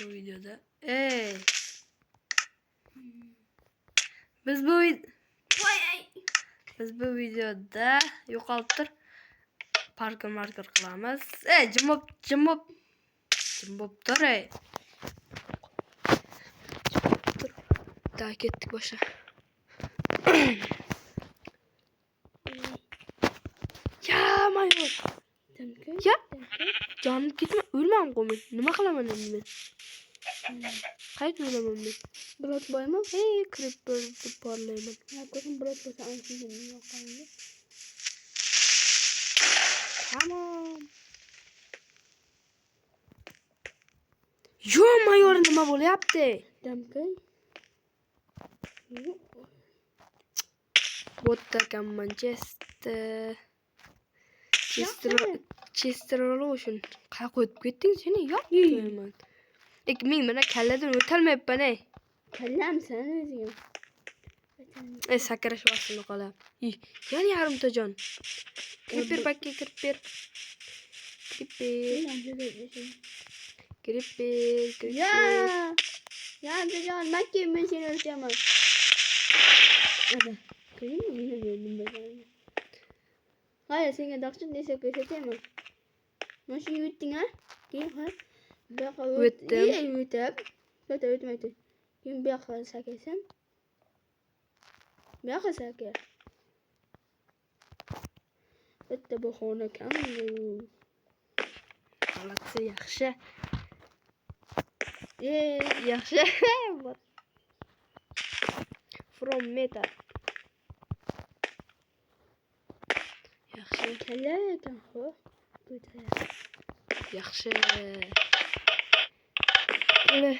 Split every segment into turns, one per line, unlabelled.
bu videoda. Biz bu videoda yo'qolib tur parkur qilamiz. Jim bo'lib tur. Daha ketdik boşa. Ya mayor. Ya canım gitme, ölmem qo'yman. Nima qilaman endi men? Qayt o'laman men?
Bulut boymi?
Kirib porlayman.
Ya ko'zim bulut bo'lsa anchagina yo'qoldi.
Tamam. Yo mayor nima bo'lyapti?
Damkay.
Botta Manchester. Chester Ocean. Qayerga qo'yib ketding seni? Yo'q deyman. Men mana kalladan o'tolmayapman ey.
Kallam sen o'zing.
Sakrash vaqtini qolab. Yana yarimta jon. Kirib ber bakka, kirib ber.
Ya jon, makka men seni o'lchaman. Ana, ko'rdingmi? Meni o'ldim bajarni. Hayır, senga daqshin desa ko'rsataman. Mana shu yutding ha? Keyin ha? Bu yoqqa o'tib. O'tmaydi. Keyin bu yoqqa sakasan. Bu yoqqa saka. Bitta bu xona kam.
Holati yaxshi. Yaxshi. From metal. Yaxshi.
Kalla ekan ho.
Yaxshi. Qani.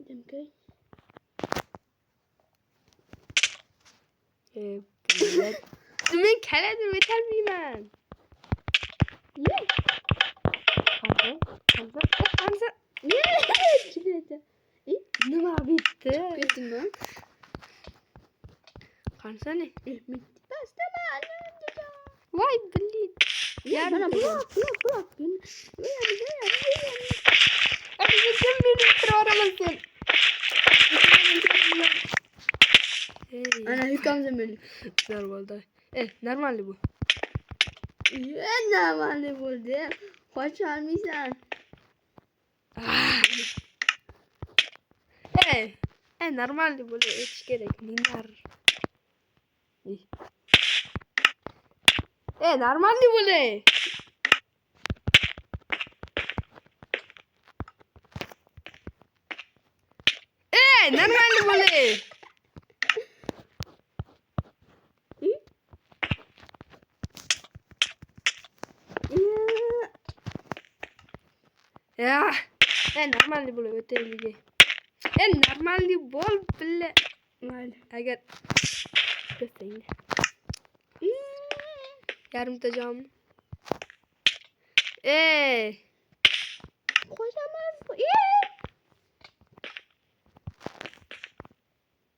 Demkay.
Men kaladan o'tolmayman. Qansa. Nima bitdi?
Ketdingmi?
Qansani?
Pastaman.
Voy billi.
Mana bu.
Sen beni bitiraramasın.
Ana yıkamızı böyle.
Normalde. Normalde bu.
Normalde buldu. Hoş almışsın.
Normalde böyle hiç gerek minar. Normalde böyle. Normalde böyle. Ya. Normalde böyle öteliği. Normalde bol bile. Agar göstereyim. Yarım tacağım.
Kocaman.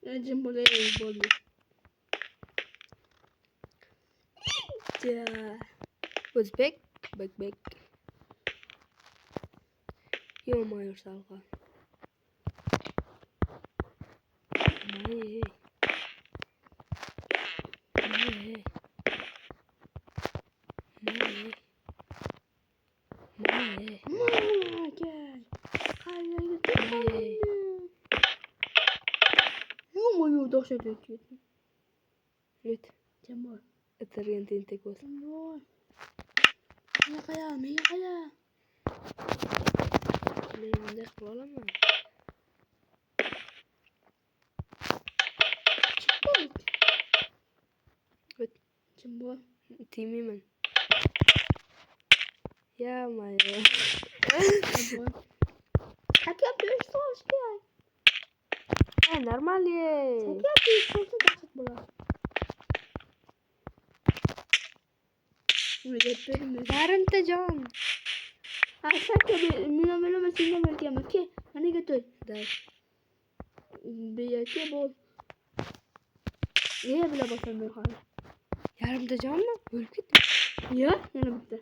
Acım buraya bolu.
Ya. Uzbek. Bek. Yo'mayor salqa. May.
Gel. Yo'mayor dahshat o'tdi.
Evet.
Jamol.
Atargan tentak bo'lsin.
Jamol. Menga qara.
Men bunday qila olaman.
Jamol.
Tiymayman. Ya mayor.
Jamol. Hakem dövüş soğuştu.
Normalde.
Hakem dövüş soğuştu dahshat bo'lar.
Yarimta jon.
Saka men senga o'lkaman. Ke, mana ketur. Bu yerga bol. Bila boshlandim hali.
Yarimta jonmi? O'lib ketdi.
Yo'q, yana bitta.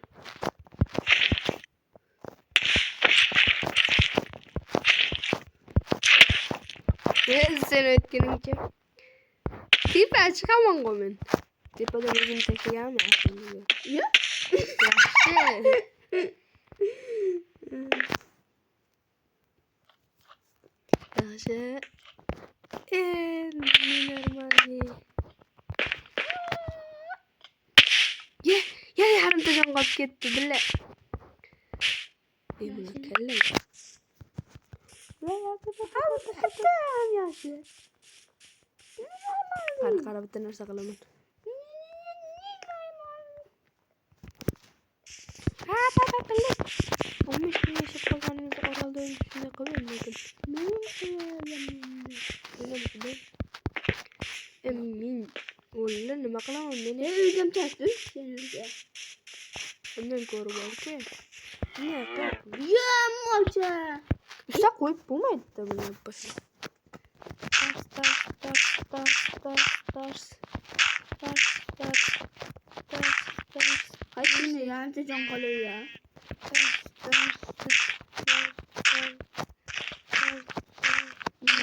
sen ötkeninki. Tipe çıkamam komin. Tipe de bizim çekeceğim ya.
Ya.
Yaxşı. Yaxşı. Normali. Ya yarım taşım kapıp gitti bile. Buna kelle. Kara bitti nerse kalaman. Ha bak kelle. Olmuş bir yaşa kalkanınızı oralda ölmüşsünde kalıyor muydun? Öyle mi kılıyor? Emin. Oğlum ne bakalım beni.
Öleceğim çaktın. Sen öleceğim.
Ondan koru belki. Ne yapar?
Ya maça.
Üste koyup bu mu etti bunu yapasın? Ters.
Hadi şimdi yani can kalıyor ya.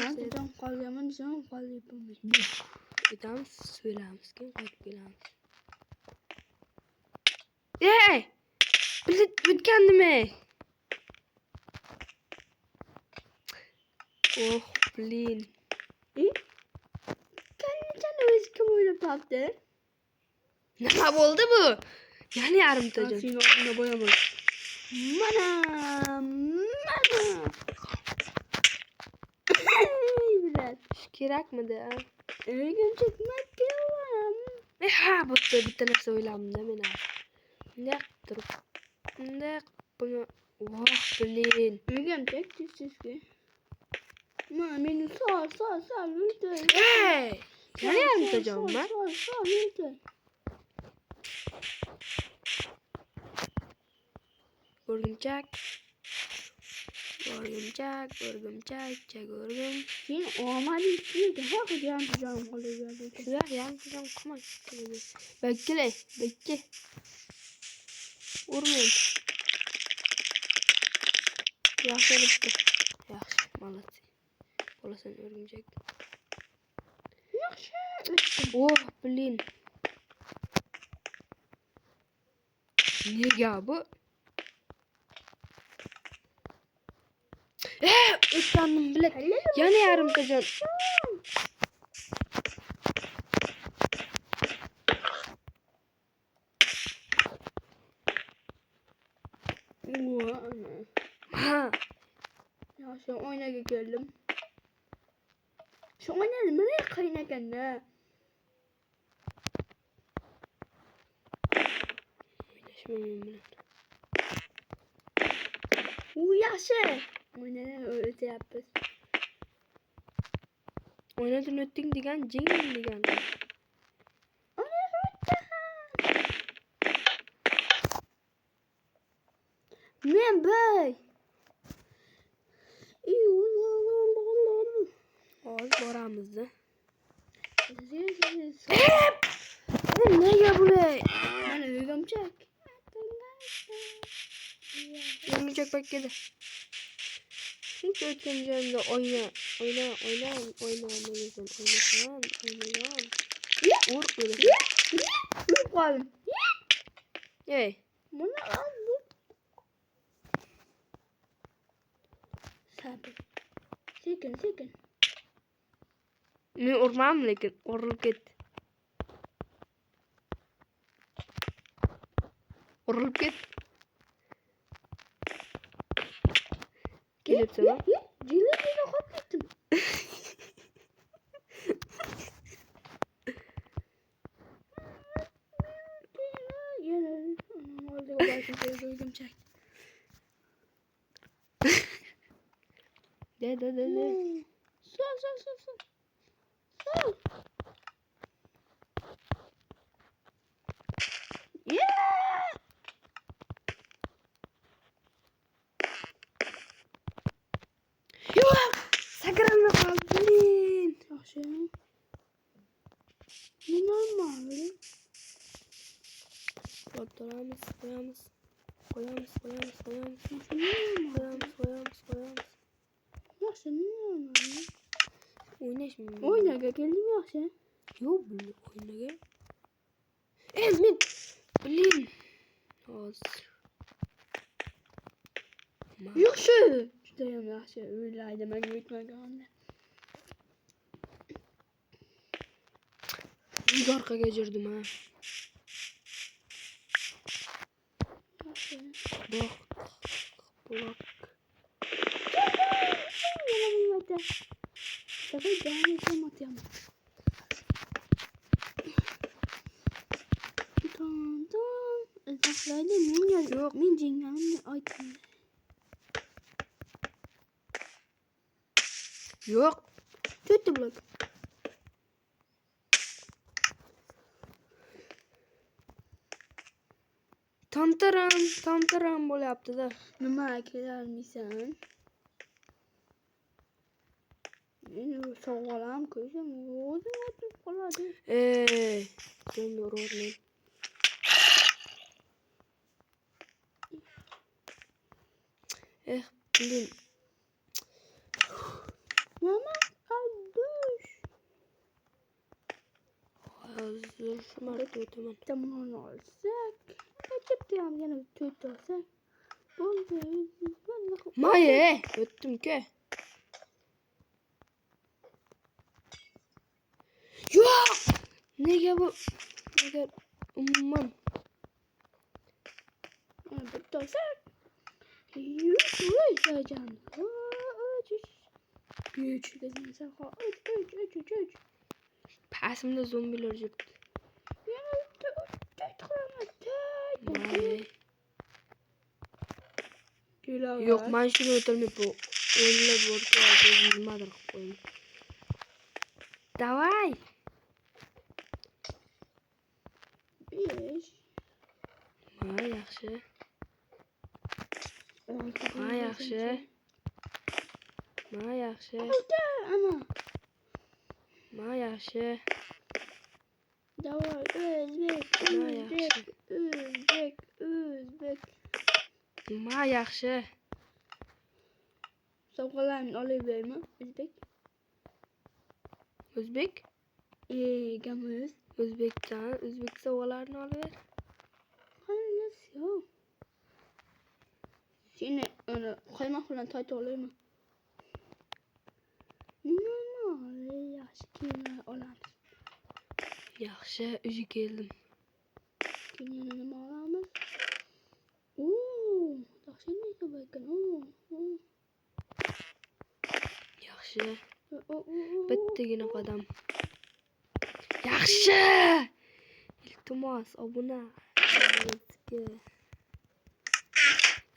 Yani can kalıyor ama can kalıyor bu.
Tamam söylemez ki kaç bilemez. Bit kendime. Oh blin.
Kendine özgü böyle yaptı.
Ne oldu bu? Yani yarım tacın.
Senin ağzına boyamadım. Mana. Biraz.
Şikirak mı da?
Ölgün çekmek yalan.
Ha bu da bir tane söylemem de bana. Ne durup? Ne bunu? Oh blin.
Ölgün çek çizgi. Ma beni sağ lütfen.
Hey! Yani yarım tacım ben.
Sağ lütfen.
Örgümcek.
Senin olmadı istiyor ki her gün can kalıyor.
Şuraya yarım tacım kuma. Bekle. Vurmayın. Yaxşı bitti. Yaxşı, malası. Ola sen örümcek.
Yaxşı.
Oh, blin. Nega bu? Ötlandım bile. Yani yarım tacan. Ha.
Ya şu oyuna geldim. Şu oyuna nereye kaynakan ne?
Oynaşmayayım bile.
Yaşa. Oyuna öyle yapıyoruz.
Oynadın öttün digen, cingin digen.
Ne bey?
Az boramızdı.
Ne ya bu ne? Ben ölüyorum çek.
Örümcek bekledi. Hiç ötkeneceğimde oyna. Vur böyle.
Dur kalın.
Hey.
Bu ne lan bu? Sabır. Sekin.
Ne ormam lekin orulup git. Gelip sana.
Cile katlettim. Yine. Oldu o başım sevdim çek.
De.
Sol. Yeah!
Yok. Sakın kaldın.
Yaxşı. Bu normal.
Koyamız.
Yaxşı, normal.
O'ynashmayman.
O'ynaga keldim yaxshi.
Yo'q, bu o'ynaga. Men bilin. Hozir.
Yaxshi. Judayam yaxshi. O'ylaydi men yetmaganda.
Bir orqaga jirdim ha.
Yaxshi.
Bak. Blok.
Yalamayapti. Sabay jani tomatyapman. Izohlaydi men yo'q, men jinglamni aytdim.
Yo'q.
To'rtta blok.
Tamtaram bo'lyapti-da.
Nima kelolmaysan? Men sog'alam ko'zim o'zim o'tib qoladi.
Sen ururmen. Bilin.
Nima qaldush?
Hozir shu marta o'taman.
Tamam olsak. Aytibdi ham yana to'rtta olsak. Bo'ldi.
Maye, o'tdim-ku. Yo'q! Nega bu? Nega umuman?
Bitta olsak. Uyushlayacağım. Üç dedim sen. Üç.
Pasimda zombilar yuribdi. Yo'q, men shuni o'tirmayman. O'ylab o'rtaga nimadir qilib qo'ydim. Davay.
5.
Ha, yaxshi. Ha, yaxshi. Ma yaxshi.
Ana.
Ma yaxshi.
Davay, Özbek.
Ma yaxshi.
Sovg'alarni olaveraymi, Özbek?
O'zbek?
Gamuz.
O'zbekdan, o'zbek sovg'alarini olaver.
Xallas yo'q. Seni ana qaymoq bilan tayt olaymi? Nima? Yaxshi kiyimlar olamiz.
Yaxshi, uyga keldim.
Keyin nima olamiz? Yaxshi nima ekan?
Yaxshi. Bittagina qadam. Yaxshi! Iltimos, obuna.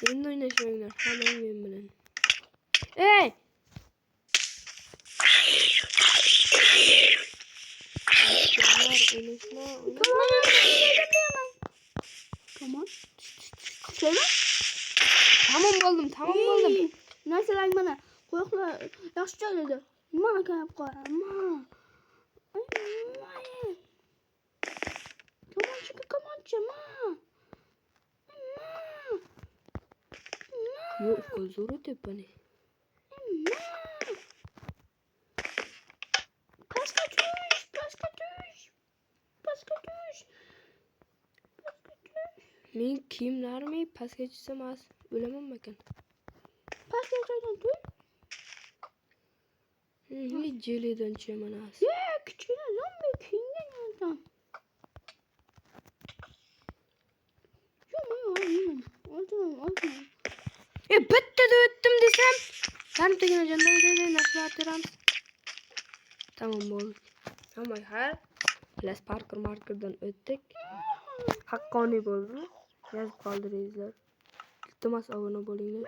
Endi o'ynashmanglar, hammang men bilan. Ey! O'ynashma.
Tamam. Söyle.
Tamam bo'ldim.
Narsalar mana qo'yqlar yaxshi joylarda. Nima qilib qo'yaman? Kamonchi.
Yo'q, zo'r tepani.
Pastga tush.
Men kiyimlarim pastga tushsa emas, o'laman ekan.
Pastga joydan tush.
Jelidan tushaman az.
Kichkina zombi kiyingan yerdan. Oldim.
Bittada o'tdim desam, yarimtagina jondan narsalar teramiz. Tamam bo'ldi. Hamma har Plus parkurdan o'tdik. Haqqoniy bo'ldi. Yozib qoldiringizlar. Iltimos obuna bo'linglar.